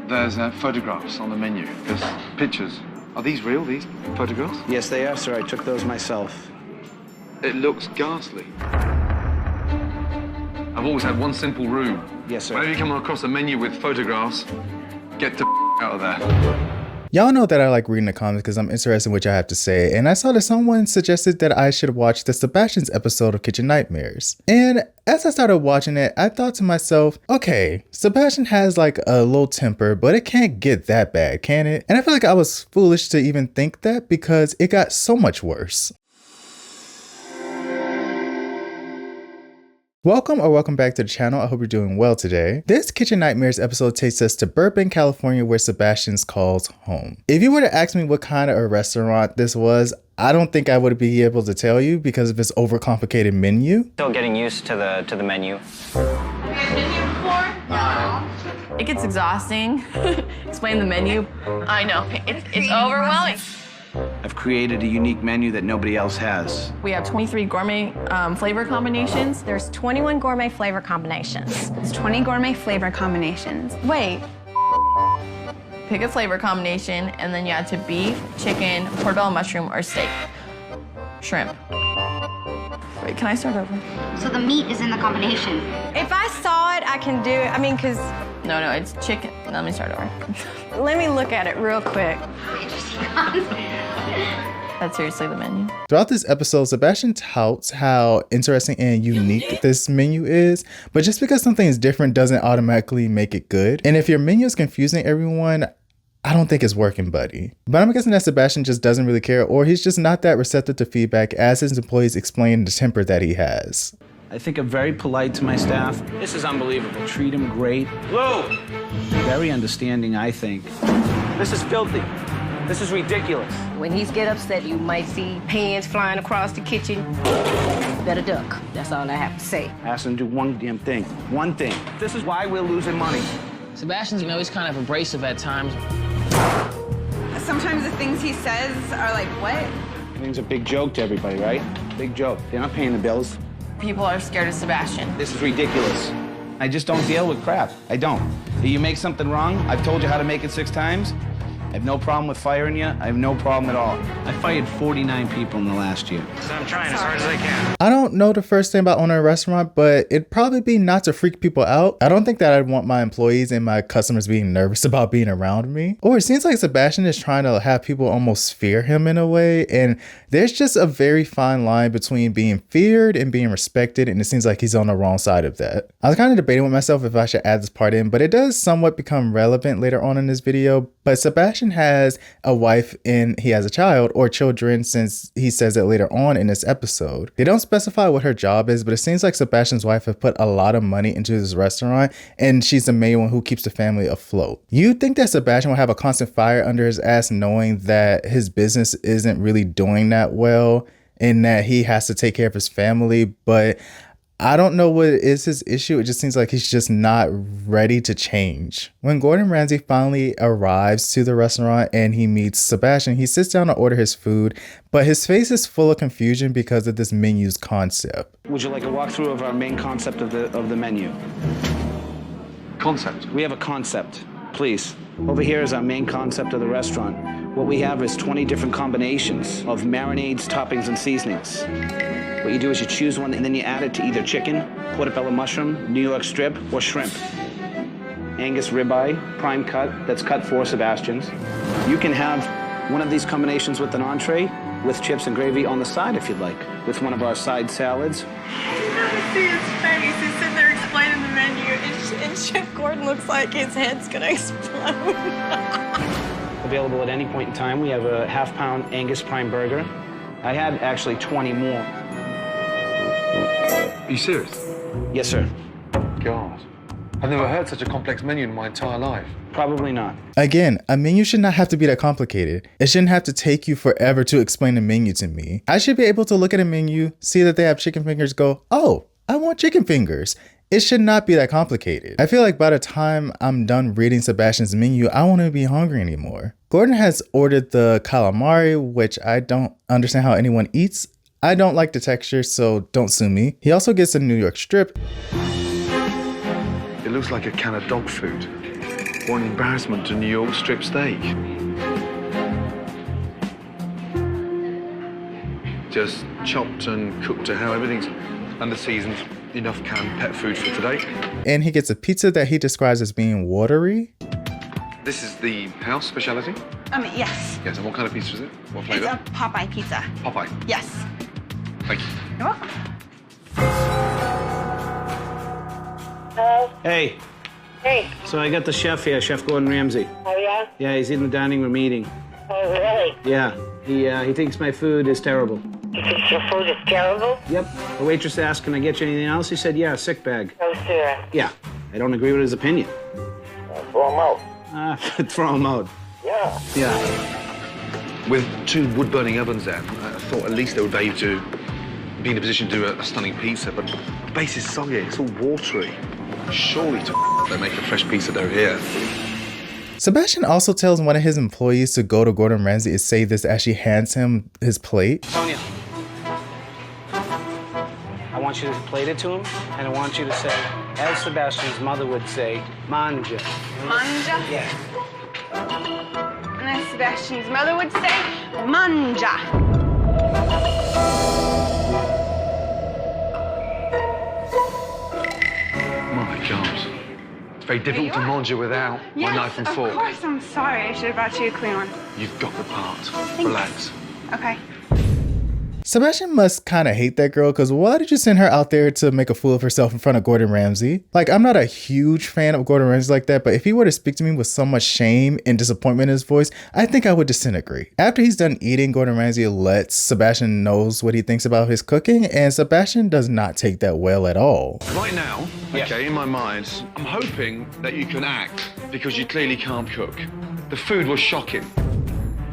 There's photographs on the menu. There's pictures. Are these real, these photographs? Yes, they are, sir. I took those myself. It looks ghastly. I've always had one simple rule. Yes, sir. Whenever you come across a menu with photographs, get the out of there. Y'all know that I like reading the comments because I'm interested in what y'all have to say, and I saw that someone suggested that I should watch the Sebastian's episode of Kitchen Nightmares. And as I started watching it, I thought to myself, okay, Sebastian has like a low temper, but it can't get that bad, can it? And I feel like I was foolish to even think that because it got so much worse. Welcome back to the channel. I hope you're doing well today. This Kitchen Nightmares episode takes us to Burbank, California, where Sebastian's calls home. If you were to ask me what kind of a restaurant this was, I don't think I would be able to tell you because of its overcomplicated menu. Still getting used to the menu. Have you guys been here before? No. It gets exhausting. Explain the menu. I know. It's overwhelming. I've created a unique menu that nobody else has. We have 23 gourmet flavor combinations. There's 21 gourmet flavor combinations. There's 20 gourmet flavor combinations. Wait, Pick a flavor combination, and then you add to beef, chicken, portobello mushroom, or steak. Shrimp. Wait, can I start over? So the meat is in the combination. if I saw it, I can do it. I mean, because No, it's chicken. Let me start over. let me look at it real quick. That's seriously the menu. Throughout this episode, Sebastian touts how interesting and unique this menu is, but just because something is different doesn't automatically make it good. And if your menu is confusing everyone, I don't think it's working, buddy. But I'm guessing that Sebastian just doesn't really care, or he's just not that receptive to feedback as his employees explain the temper that he has. I think I'm very polite to my staff. This is unbelievable. Treat them great. Whoa! Very understanding, I think. This is filthy. This is ridiculous. When he's get upset, you might see pans flying across the kitchen. Better duck. That's all I have to say. Ask them to do one damn thing. One thing. This is why we're losing money. Sebastian's, he's kind of abrasive at times. Sometimes the things he says are like, what? Everything's a big joke to everybody, right? Big joke. They're not paying the bills. People are scared of Sebastian. This is ridiculous. I just don't deal with crap. I don't. If you make something wrong, I've told you how to make it 6 times. I have no problem with firing you. I have no problem at all. I fired 49 people in the last year. So I'm trying as hard as I can. I don't know the first thing about owning a restaurant, but it'd probably be not to freak people out. I don't think that I'd want my employees and my customers being nervous about being around me. Or it seems like Sebastian is trying to have people almost fear him in a way. And there's just a very fine line between being feared and being respected. And it seems like he's on the wrong side of that. I was kind of debating with myself if I should add this part in, but it does somewhat become relevant later on in this video. But Sebastian has a wife and he has a child or children, since he says it later on in this episode. They don't specify what her job is, but it seems like Sebastian's wife has put a lot of money into this restaurant and she's the main one who keeps the family afloat. You'd think that Sebastian would have a constant fire under his ass knowing that his business isn't really doing that well and that he has to take care of his family, but I don't know what is his issue. It just seems like he's just not ready to change. When Gordon Ramsay finally arrives to the restaurant and he meets Sebastian, he sits down to order his food, but his face is full of confusion because of this menu's concept. Would you like a walkthrough of our main concept of the menu? Concept? We have a concept, please. Over here is our main concept of the restaurant. What we have is 20 different combinations of marinades, toppings, and seasonings. What you do is you choose one and then you add it to either chicken, portobello mushroom, New York strip, or shrimp. Angus ribeye, prime cut, that's cut for Sebastian's. You can have one of these combinations with an entree, with chips and gravy on the side if you'd like, with one of our side salads. You never see his face. He's sitting there explaining the menu, and Chef Gordon looks like his head's gonna explode. Available at any point in time. We have a half-pound Angus prime burger. I had actually 20 more. Are you serious? Yes, sir. God. I've never heard such a complex menu in my entire life. Probably not. Again, a menu should not have to be that complicated. It shouldn't have to take you forever to explain the menu to me. I should be able to look at a menu, see that they have chicken fingers, go, oh, I want chicken fingers. It should not be that complicated. I feel like by the time I'm done reading Sebastian's menu, I won't be hungry anymore. Gordon has ordered the calamari, which I don't understand how anyone eats. I don't like the texture, so don't sue me. He also gets a New York strip. It looks like a can of dog food. What an embarrassment to New York strip steak. Just chopped and cooked to how everything's under seasoned. Enough canned pet food for today. And he gets a pizza that he describes as being watery. This is the house speciality? Yes. Yes, and what kind of pizza is it? What It's flavour? a Popeye pizza. Popeye. Yes. Thank you. You're welcome. Hey. Hey. So I got the chef here, Chef Gordon Ramsay. Oh, yeah? Yeah, he's in the dining room eating. Oh, really? Yeah, he thinks my food is terrible. You think your food is terrible? Yep. The waitress asked, "Can I get you anything else?" He said, "Yeah, sick bag." Oh, sir. Yeah. I don't agree with his opinion. Throw him out. Throw him out. Yeah. Yeah. With 2 wood-burning ovens there, I thought at least they would be able to be in a position to do a stunning pizza, but the base is soggy, it's all watery. Surely they make a fresh pizza dough here. Sebastian also tells one of his employees to go to Gordon Ramsay and say this as she hands him his plate. Sonia, I want you to plate it to him, and I want you to say, as Sebastian's mother would say, manja. Manja? Yeah. And as Sebastian's mother would say, manja. My God. It's very difficult to manja without my knife and fork. Of course, I'm sorry. I should have brought you a clean one. You've got the part. Thanks. Relax. Okay. Sebastian must kind of hate that girl, because why did you send her out there to make a fool of herself in front of Gordon Ramsay? Like, I'm not a huge fan of Gordon Ramsay like that, but if he were to speak to me with so much shame and disappointment in his voice, I think I would disintegrate. After he's done eating, Gordon Ramsay lets Sebastian knows what he thinks about his cooking, and Sebastian does not take that well at all. Right now, okay, in my mind, I'm hoping that you can act, because you clearly can't cook. The food was shocking.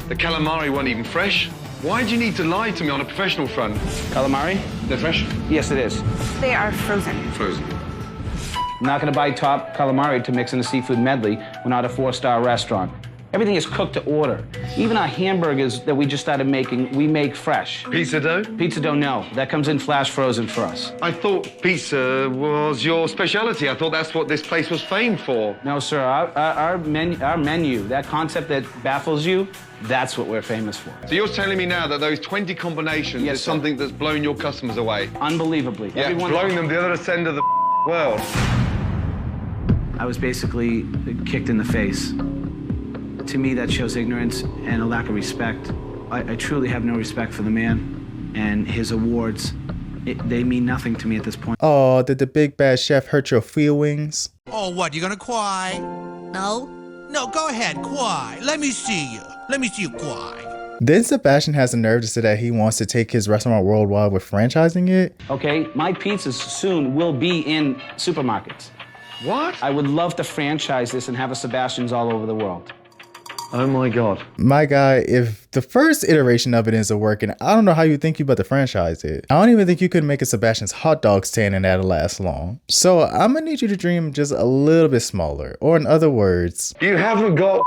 The calamari weren't even fresh. Why do you need to lie to me on a professional front? Calamari? They're fresh? Yes, it is. They are frozen. Frozen. I'm not going to buy top calamari to mix in a seafood medley. We're not a 4-star restaurant. Everything is cooked to order. Even our hamburgers that we just started making, we make fresh. Pizza dough? Pizza dough, no. That comes in flash frozen for us. I thought pizza was your speciality. I thought that's what this place was famed for. No, sir. Our menu, that concept that baffles you, that's what we're famous for. So you're telling me now that those 20 combinations Yes, is sir. something that's blown your customers away? Unbelievably. Yeah, blowing them the other end of the world. I was basically kicked in the face. To me, that shows ignorance and a lack of respect. I truly have no respect for the man and his awards. They mean nothing to me at this point. Oh, did the big bad chef hurt your feelings? Oh, what, you gonna cry? No. No, go ahead, cry. Let me see you. Let me see you cry. Then Sebastian has the nerve to say that he wants to take his restaurant worldwide with franchising it. Okay, my pizzas soon will be in supermarkets. What? I would love to franchise this and have a Sebastian's all over the world. Oh my God. My guy, if the first iteration of it isn't working, I don't know how you think you about to franchise it. I don't even think you could make a Sebastian's hot dog stand and that'll last long. So I'm gonna need you to dream just a little bit smaller. Or in other words, You haven't got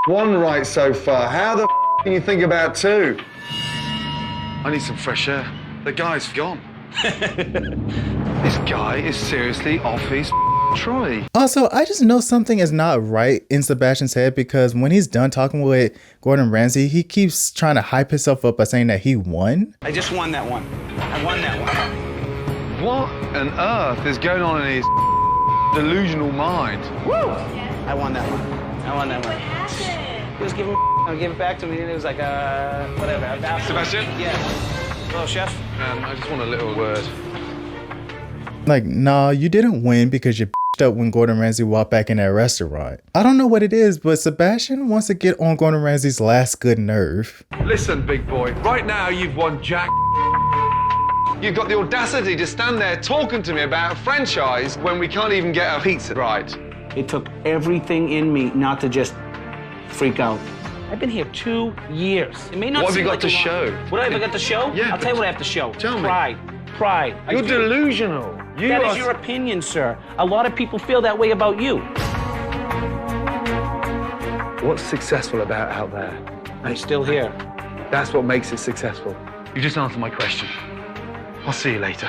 one right so far. How the can you think about 2? I need some fresh air. The guy's gone. This guy is seriously off his Troy. Also, I just know something is not right in Sebastian's head, because when he's done talking with Gordon Ramsay, he keeps trying to hype himself up by saying that he won. I just won that one. I won that one. What on earth is going on in his delusional mind? Woo! I won that one. I won that one. What happened? He was giving I gave it back to me, and it was like, whatever. Sebastian? Yeah. Hello, chef. I just want a little word. Like, nah, you didn't win because you up when Gordon Ramsay walked back in that restaurant. I don't know what it is, but Sebastian wants to get on Gordon Ramsay's last good nerve. Listen, big boy, right now you've won jack. You've got the audacity to stand there talking to me about a franchise when we can't even get a pizza right. It took everything in me not to just freak out. I've been here 2 years. It may not What have seem you got like to a lot. show? What have I got to show? Yeah, I'll tell you what I have to show. Tell me. Pride. Pride. You're delusional. That is your opinion, sir. A lot of people feel that way about you. What's successful about out there? I'm still here. That's what makes it successful. You just answered my question. I'll see you later.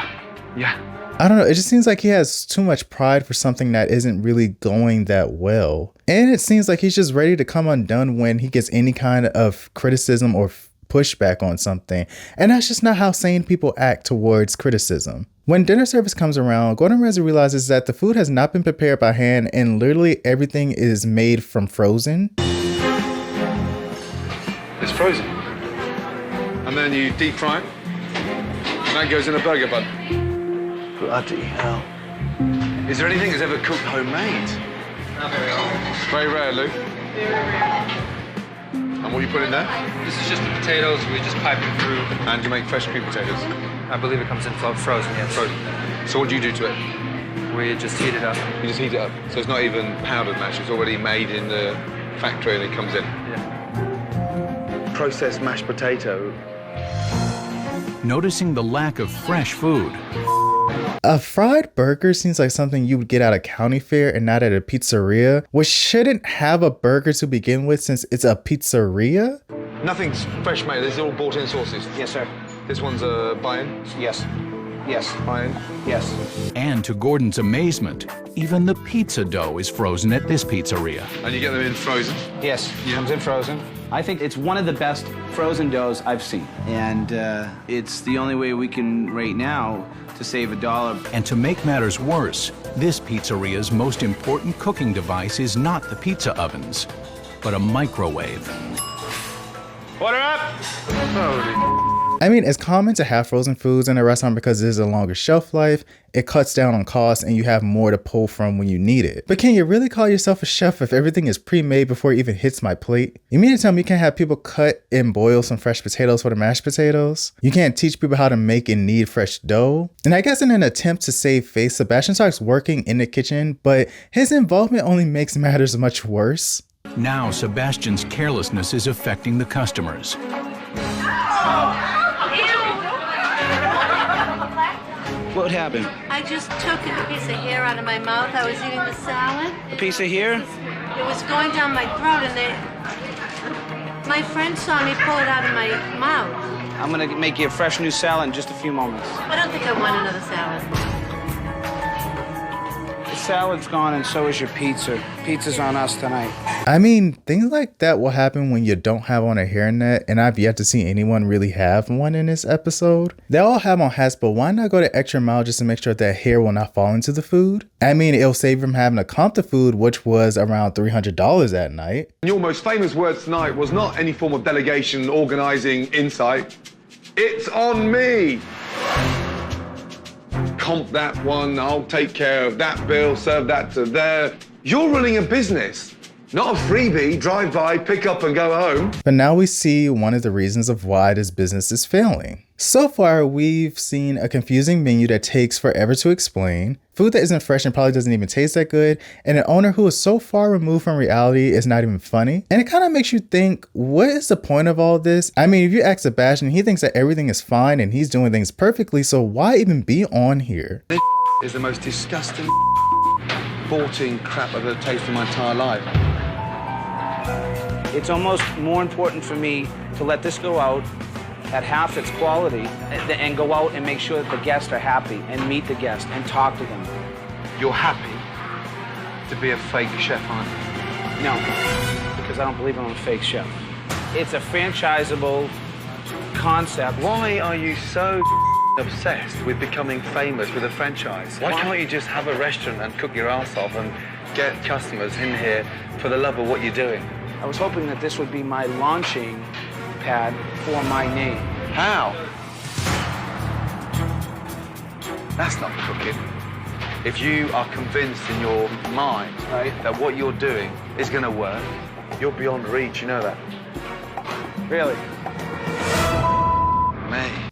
Yeah? I don't know, it just seems like he has too much pride for something that isn't really going that well. And it seems like he's just ready to come undone when he gets any kind of criticism or pushback on something. And that's just not how sane people act towards criticism. When dinner service comes around, Gordon Ramsay realizes that the food has not been prepared by hand and literally everything is made from frozen. It's frozen. And then you deep fry it. And that goes in a burger bun. Bloody hell. Is there anything that's ever cooked homemade? Not very often. Very rare, Luke. Very rare. And what you put in there? This is just the potatoes. We just pipe them through. And you make fresh sweet potatoes? I believe it comes in frozen, yes. Frozen. So what do you do to it? We just heat it up. You just heat it up. So it's not even powdered mash. It's already made in the factory and it comes in. Yeah. Processed mashed potato. Noticing the lack of fresh food. A fried burger seems like something you would get at a county fair and not at a pizzeria, which shouldn't have a burger to begin with since it's a pizzeria. Nothing's fresh made. This is all bought in sauces. Yes, sir. This one's a buy-in? Yes. Yes. Buy-in? Yes. And to Gordon's amazement, even the pizza dough is frozen at this pizzeria. And you get them in frozen? Yes, comes in frozen. I think it's one of the best frozen doughs I've seen. And it's the only way we can right now to save $1. And to make matters worse, this pizzeria's most important cooking device is not the pizza ovens, but a microwave. Order up! Holy. I mean, it's common to have frozen foods in a restaurant because there's a longer shelf life, it cuts down on costs, and you have more to pull from when you need it. But can you really call yourself a chef if everything is pre-made before it even hits my plate? You mean to tell me you can't have people cut and boil some fresh potatoes for the mashed potatoes? You can't teach people how to make and knead fresh dough? And I guess in an attempt to save face, Sebastian starts working in the kitchen, but his involvement only makes matters much worse. Now Sebastian's carelessness is affecting the customers. What happened? I just took a piece of hair out of my mouth. I was eating the salad. A piece of hair? It was going down my throat, and my friend saw me pull it out of my mouth. I'm gonna make you a fresh new salad in just a few moments. I don't think I want another salad. The salad's gone and so is your pizza. Pizza's on us tonight. I mean, things like that will happen when you don't have on a hairnet, and I've yet to see anyone really have one in this episode. They all have on hats, but why not go the extra mile just to make sure that hair will not fall into the food? I mean, it'll save you from having to comp the food, which was around $300 that night. Your most famous words tonight was not any form of delegation, organizing, insight. It's on me. Comp that one, I'll take care of that bill, serve that to there. You're running a business, not a freebie, drive by, pick up and go home. But now we see one of the reasons of why this business is failing. So far, we've seen a confusing menu that takes forever to explain, food that isn't fresh and probably doesn't even taste that good, and an owner who is so far removed from reality is not even funny. And it kind of makes you think, what is the point of all this? I mean, if you ask Sebastian, he thinks that everything is fine and he's doing things perfectly, so why even be on here? This is the most disgusting, sporting crap I've ever tasted in my entire life. It's almost more important for me to let this go out at half its quality and go out and make sure that the guests are happy and meet the guests and talk to them. You're happy to be a fake chef, aren't you? No, because I don't believe I'm a fake chef. It's a franchisable concept. Why are you so obsessed with becoming famous with a franchise? Why can't you just have a restaurant and cook your ass off and get customers in here for the love of what you're doing? I was hoping that this would be my launching pad for my name. How? That's not cooking. If you are convinced in your mind, right, that what you're doing is going to work, you're beyond reach, you know that? Really?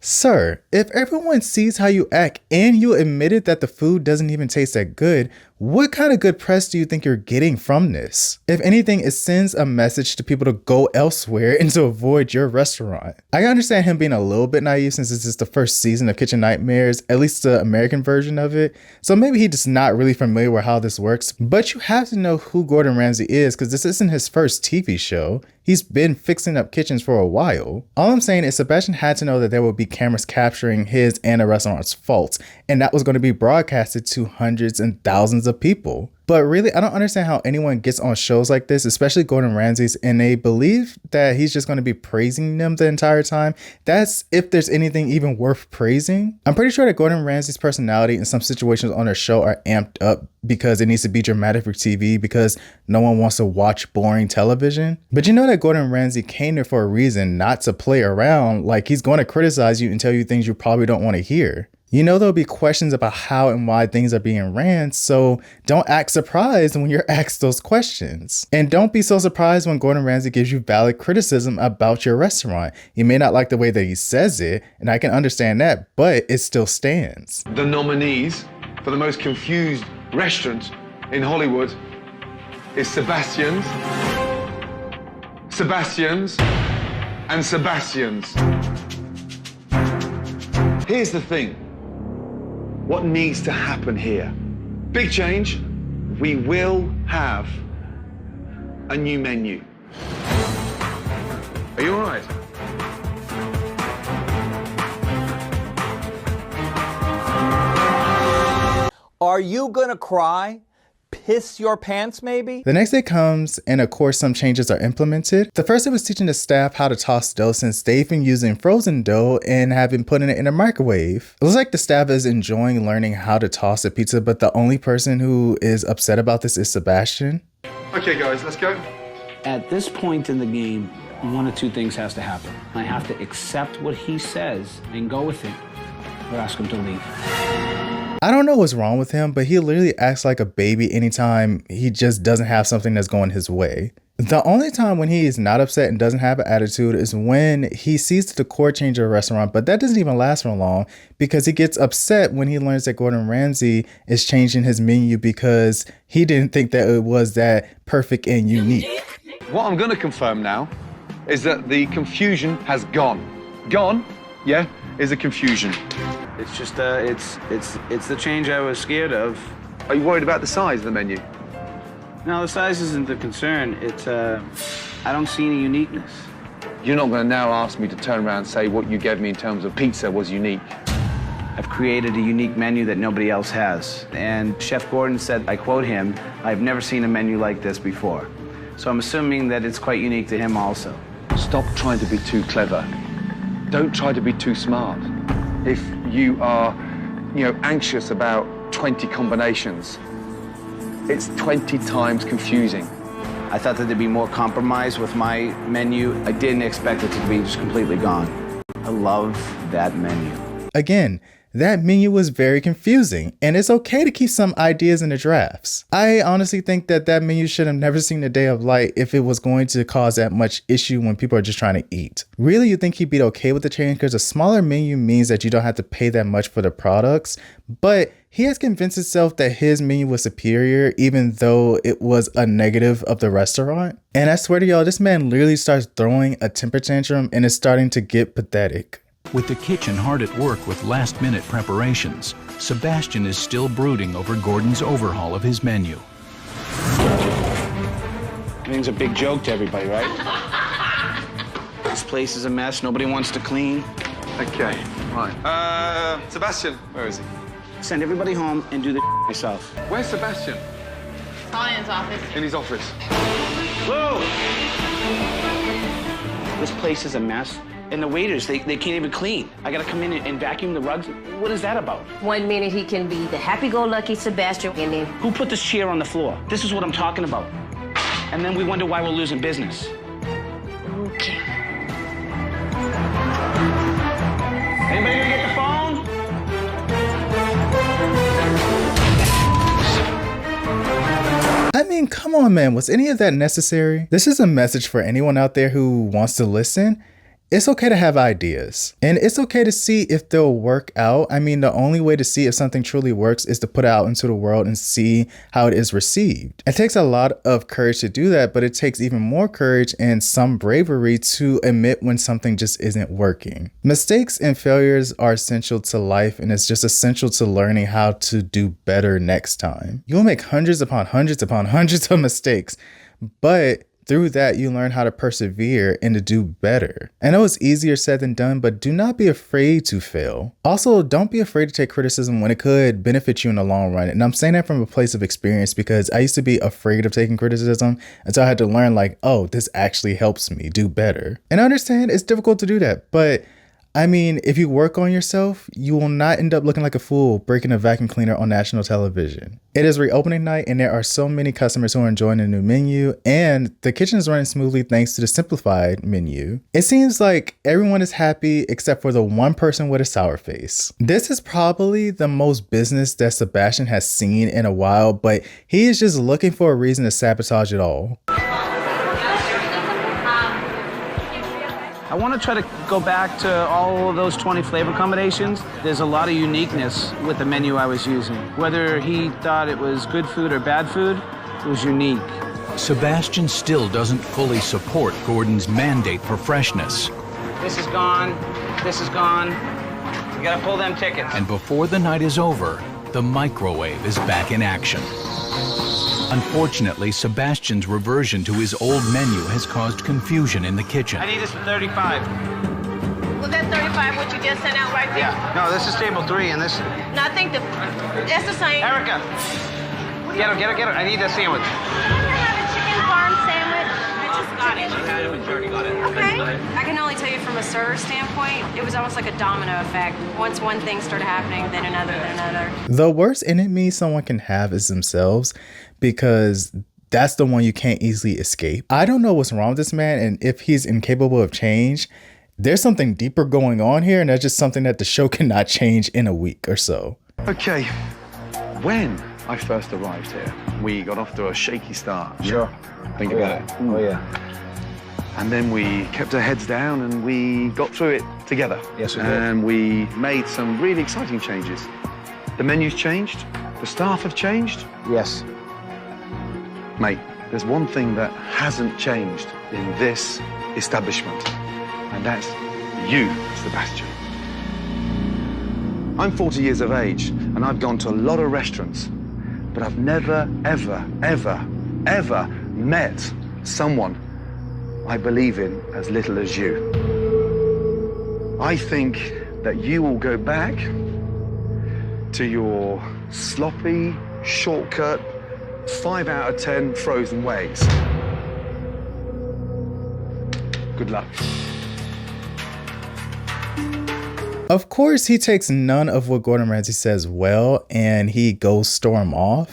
Sir, if everyone sees how you act and you admitted that the food doesn't even taste that good, what kind of good press do you think you're getting from this? If anything, it sends a message to people to go elsewhere and to avoid your restaurant. I can understand him being a little bit naive since this is the first season of Kitchen Nightmares, at least the American version of it. So maybe he's just not really familiar with how this works, but you have to know who Gordon Ramsay is because this isn't his first TV show. He's been fixing up kitchens for a while. All I'm saying is Sebastian had to know that there would be cameras capturing his and the restaurant's faults, and that was going to be broadcasted to hundreds and thousands of people. But really, I don't understand how anyone gets on shows like this, especially Gordon Ramsay's, and they believe that he's just going to be praising them the entire time. That's if there's anything even worth praising. I'm pretty sure that Gordon Ramsay's personality in some situations on their show are amped up because it needs to be dramatic for TV because no one wants to watch boring television. But you know that Gordon Ramsay came there for a reason, not to play around. Like, he's going to criticize you and tell you things you probably don't want to hear. You know there'll be questions about how and why things are being ran, so don't act surprised when you're asked those questions. And don't be so surprised when Gordon Ramsay gives you valid criticism about your restaurant. You may not like the way that he says it, and I can understand that, but it still stands. The nominees for the most confused restaurant in Hollywood is Sebastian's, and Sebastian's. Here's the thing. What needs to happen here? Big change. We will have a new menu. Are you all right? Are you gonna cry? Piss your pants, maybe? The next day comes, and of course some changes are implemented. The first, it was teaching the staff how to toss dough since they've been using frozen dough and have been putting it in a microwave. It looks like the staff is enjoying learning how to toss a pizza, but the only person who is upset about this is Sebastian. Okay guys, let's go. At this point in the game, one of two things has to happen. I have to accept what he says and go with it, or ask him to leave. I don't know what's wrong with him, but he literally acts like a baby anytime he just doesn't have something that's going his way. The only time when he is not upset and doesn't have an attitude is when he sees the decor change at a restaurant, but that doesn't even last for long because he gets upset when he learns that Gordon Ramsay is changing his menu because he didn't think that it was that perfect and unique. What I'm going to confirm now is that the confusion has gone. Gone, yeah, is a confusion. It's just, it's the change I was scared of. Are you worried about the size of the menu? No, the size isn't the concern. It's, I don't see any uniqueness. You're not going to now ask me to turn around and say what you gave me in terms of pizza was unique. I've created a unique menu that nobody else has. And Chef Gordon said, I quote him, "I've never seen a menu like this before." So I'm assuming that it's quite unique to him also. Stop trying to be too clever. Don't try to be too smart. If you are, anxious about 20 combinations, it's 20 times confusing. I thought that there'd be more compromise with my menu. I didn't expect it to be just completely gone. I love that menu. Again, that menu was very confusing, and it's okay to keep some ideas in the drafts. I honestly think that that menu should have never seen the day of light if it was going to cause that much issue when people are just trying to eat. Really, you think he'd be okay with the change because a smaller menu means that you don't have to pay that much for the products, but he has convinced himself that his menu was superior even though it was a negative of the restaurant. And I swear to y'all, this man literally starts throwing a temper tantrum and it's starting to get pathetic. With the kitchen hard at work with last-minute preparations, Sebastian is still brooding over Gordon's overhaul of his menu. Everything's a big joke to everybody, right? This place is a mess. Nobody wants to clean. Okay, right. Sebastian, where is he? Send everybody home and do the yourself. Where's Sebastian? Probably in his office. In his office. Whoa! This place is a mess. And the waiters, they can't even clean. I gotta come in and vacuum the rugs. What is that about? One minute he can be the happy-go-lucky Sebastian, and then Who put this chair on the floor? This is what I'm talking about. And then we wonder why we're losing business. okay. Anybody gonna get the phone? I mean, come on, man. Was any of that necessary? This is a message for anyone out there who wants to listen. It's okay to have ideas, and it's okay to see if they'll work out. I mean, the only way to see if something truly works is to put it out into the world and see how it is received. It takes a lot of courage to do that, but it takes even more courage and some bravery to admit when something just isn't working. Mistakes and failures are essential to life, and it's just essential to learning how to do better next time. You'll make hundreds upon hundreds upon hundreds of mistakes, but Through that, you learn how to persevere and to do better. I know it's easier said than done, but do not be afraid to fail. Also, don't be afraid to take criticism when it could benefit you in the long run. And I'm saying that from a place of experience because I used to be afraid of taking criticism until I had to learn like, oh, this actually helps me do better. And I understand it's difficult to do that, but I mean, if you work on yourself, you will not end up looking like a fool breaking a vacuum cleaner on national television. It is reopening night and there are so many customers who are enjoying the new menu, and the kitchen is running smoothly thanks to the simplified menu. It seems like everyone is happy except for the one person with a sour face. This is probably the most business that Sebastian has seen in a while, but he is just looking for a reason to sabotage it all. I want to try to go back to all of those 20 flavor combinations. There's a lot of uniqueness with the menu I was using. Whether he thought it was good food or bad food, it was unique. Sebastian still doesn't fully support Gordon's mandate for freshness. This is gone. This is gone. You gotta pull them tickets. And before the night is over, the microwave is back in action. Unfortunately, Sebastian's reversion to his old menu has caused confusion in the kitchen. I need this for 35. Was that 35 what you just sent out right there? Yeah. No, this is table 3 and this... No, I think that's the same. Erica! Get her, get her, get her. I need that sandwich. Can I have a chicken parm sandwich? I just got it. Okay. I can only tell you from a server standpoint, it was almost like a domino effect. Once one thing started happening, then another, then another. The worst enemy someone can have is themselves, because that's the one you can't easily escape. I don't know what's wrong with this man, and if he's incapable of change, there's something deeper going on here, and that's just something that the show cannot change in a week or so. Okay, when I first arrived here, we got off to a shaky start. Sure. Think about it. Oh, yeah. And then we kept our heads down and we got through it together. Yes, we did. And we made some really exciting changes. The menu's changed, the staff have changed. Yes. Mate, there's one thing that hasn't changed in this establishment, and that's you, Sebastian. I'm 40 years of age, and I've gone to a lot of restaurants, but I've never, ever, ever, ever met someone I believe in as little as you. I think that you will go back to your sloppy, shortcut, 5 out of 10 frozen ways. Good luck. Of course, he takes none of what Gordon Ramsay says well, and he goes storm off.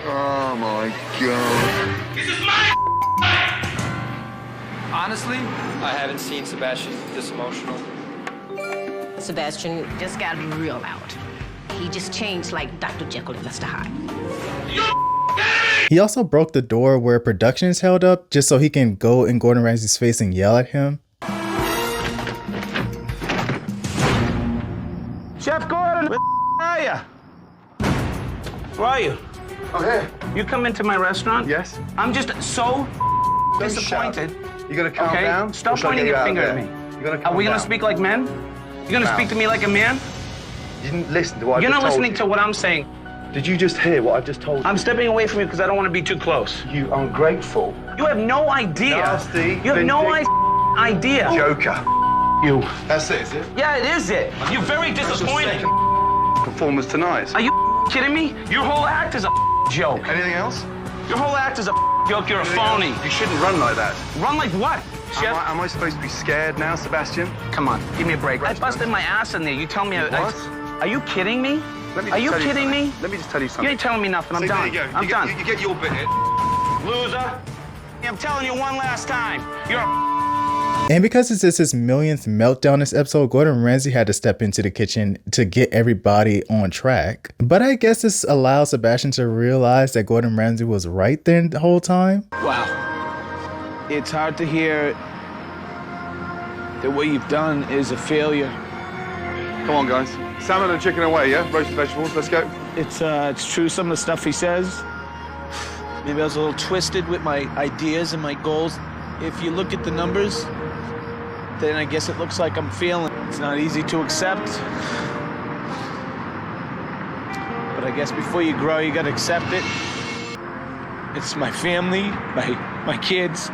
Oh my God. This is my Honestly, I haven't seen Sebastian this emotional. Sebastian just got real loud. He just changed like Dr. Jekyll and Mr. Hyde. He also broke the door where production is held up just so he can go in Gordon Ramsay's face and yell at him. Chef Gordon, where are you? Where are you? Oh, here. You come into my restaurant? Yes. I'm just so Don't disappointed. shout. You gotta calm Okay? down. Stop or shall I pointing get you your out finger of at there? me. You gotta Are calm we gonna down. speak like men? You're gonna Now. speak to me like a man? You didn't listen to what I You're just not told listening you. to what I'm saying. Did you just hear what I just told you? I'm stepping away from you because I don't want to be too close. You ungrateful. You have no idea. Nasty, You have no vindictive idea. Joker. You. That's it, is it? Yeah, it is it. You're very disappointing. Performance tonight. Are you kidding me? Your whole act is a joke. Anything else? Your whole act is a joke. You're a phony. You shouldn't run like that. Run like what, Chef? Am I supposed to be scared now, Sebastian? Come on, give me a break. I busted my ass in there. You tell me. What? Are you kidding me? Let me Are just you tell kidding something. me? Let me just tell you something. You ain't telling me nothing. I'm See, done. There you go. I'm done. You get your bit. Loser. I'm telling you one last time. You're a... And because this is his millionth meltdown this episode, Gordon Ramsay had to step into the kitchen to get everybody on track. But I guess this allows Sebastian to realize that Gordon Ramsay was right then the whole time. Wow. It's hard to hear that what you've done is a failure. Come on, guys. Salmon and chicken away, yeah? Roasted vegetables. Let's go. It's true, some of the stuff he says. Maybe I was a little twisted with my ideas and my goals. If you look at the numbers, then I guess it looks like I'm failing. It's not easy to accept. But I guess before you grow, you gotta accept it. It's my family, my kids.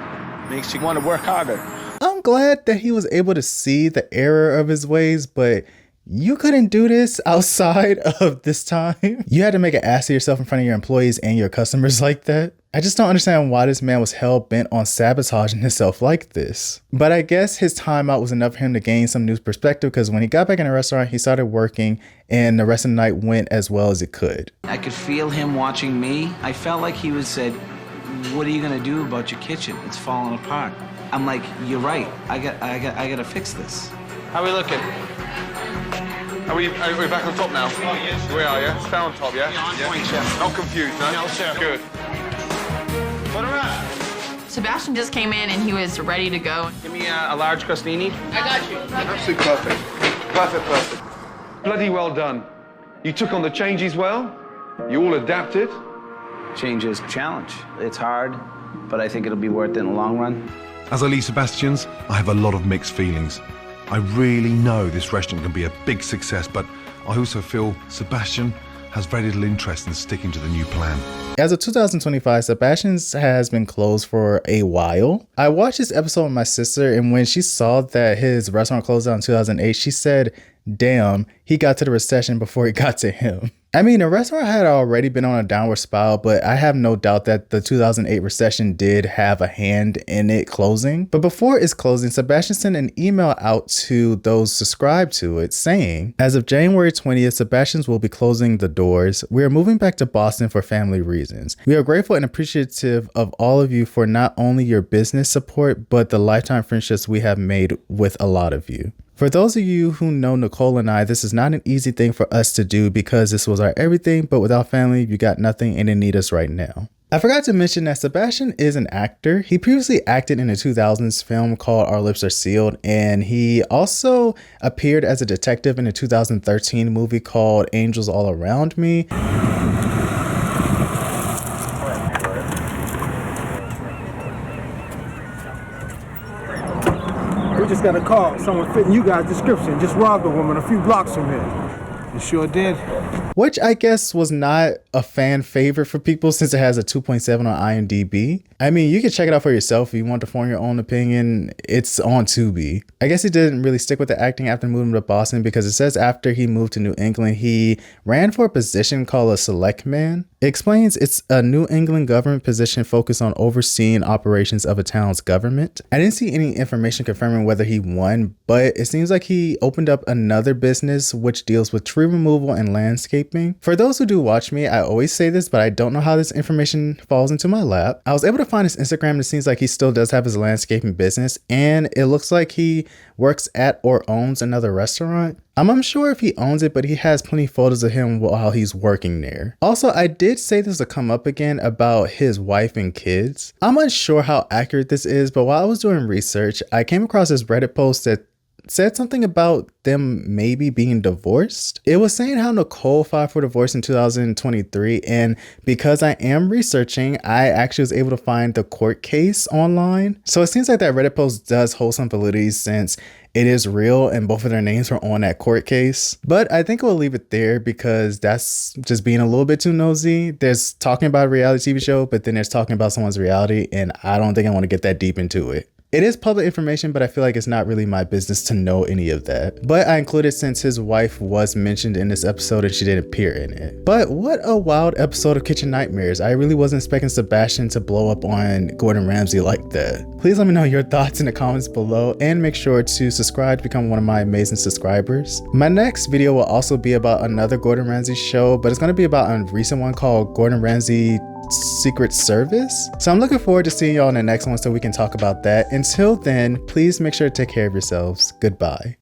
Makes you want to work harder. I'm glad that he was able to see the error of his ways, but you couldn't do this outside of this time. You had to make an ass of yourself in front of your employees and your customers like that. I just don't understand why this man was hell bent on sabotaging himself like this. But I guess his time out was enough for him to gain some new perspective, because when he got back in the restaurant, he started working and the rest of the night went as well as it could. I could feel him watching me. I felt like he was said, "What are you gonna do about your kitchen? It's falling apart." I'm like, "You're right. I gotta fix this." How are we looking? Are we back on top now? Oh, yes. We are, yeah? Stay on top, yeah? On point, chef. Not confused, no? No, sir. Good. Put her out. Sebastian just came in and he was ready to go. Give me a large crostini. I got you. Absolutely perfect. Perfect. Bloody well done. You took on the changes well. You all adapted. Change is a challenge. It's hard, but I think it'll be worth it in the long run. As I leave Sebastian's, I have a lot of mixed feelings. I really know this restaurant can be a big success, but I also feel Sebastian has very little interest in sticking to the new plan. As of 2025, Sebastian's has been closed for a while. I watched this episode with my sister, and when she saw that his restaurant closed down in 2008, she said, "Damn, he got to the recession before it got to him." I mean, the restaurant had already been on a downward spiral, but I have no doubt that the 2008 recession did have a hand in it closing. But before its closing, Sebastian sent an email out to those subscribed to it saying, "As of January 20th, Sebastian's will be closing the doors. We are moving back to Boston for family reasons. We are grateful and appreciative of all of you for not only your business support, but the lifetime friendships we have made with a lot of you. For those of you who know Nicole and I, this is not an easy thing for us to do because this was our everything, but without family, you got nothing and they need us right now." I forgot to mention that Sebastian is an actor. He previously acted in a 2000s film called Our Lips Are Sealed, and he also appeared as a detective in a 2013 movie called Angels All Around Me. We just got a call. Someone fitting you guys' description just robbed a woman a few blocks from here. You sure did? Which I guess was not a fan favorite for people since it has a 2.7 on IMDb. I mean, you can check it out for yourself if you want to form your own opinion. It's on Tubi. I guess he didn't really stick with the acting after moving to Boston, because it says after he moved to New England, he ran for a position called a select man. It explains it's a New England government position focused on overseeing operations of a town's government. I didn't see any information confirming whether he won, but it seems like he opened up another business which deals with tree removal and landscaping. For those who do watch me, I always say this, but I don't know how this information falls into my lap. I was able to find his Instagram, and it seems like he still does have his landscaping business, and it looks like he works at or owns another restaurant. I'm unsure if he owns it, but he has plenty of photos of him while he's working there. Also, I did say this will come up again about his wife and kids. I'm unsure how accurate this is, but while I was doing research, I came across this Reddit post that said something about them maybe being divorced. It was saying how Nicole filed for divorce in 2023, and because I am researching, I actually was able to find the court case online. So it seems like that Reddit post does hold some validity since it is real and both of their names were on that court case. But I think we'll leave it there because that's just being a little bit too nosy. There's talking about a reality TV show, but then there's talking about someone's reality, and I don't think I want to get that deep into it. It is public information, but I feel like it's not really my business to know any of that. But I included since his wife was mentioned in this episode and she did appear in it. But what a wild episode of Kitchen Nightmares. I really wasn't expecting Sebastian to blow up on Gordon Ramsay like that. Please let me know your thoughts in the comments below, and make sure to subscribe to become one of my amazing subscribers. My next video will also be about another Gordon Ramsay show, but it's going to be about a recent one called Gordon Ramsay Secret Service. So I'm looking forward to seeing y'all in the next one so we can talk about that. Until then, please make sure to take care of yourselves. Goodbye.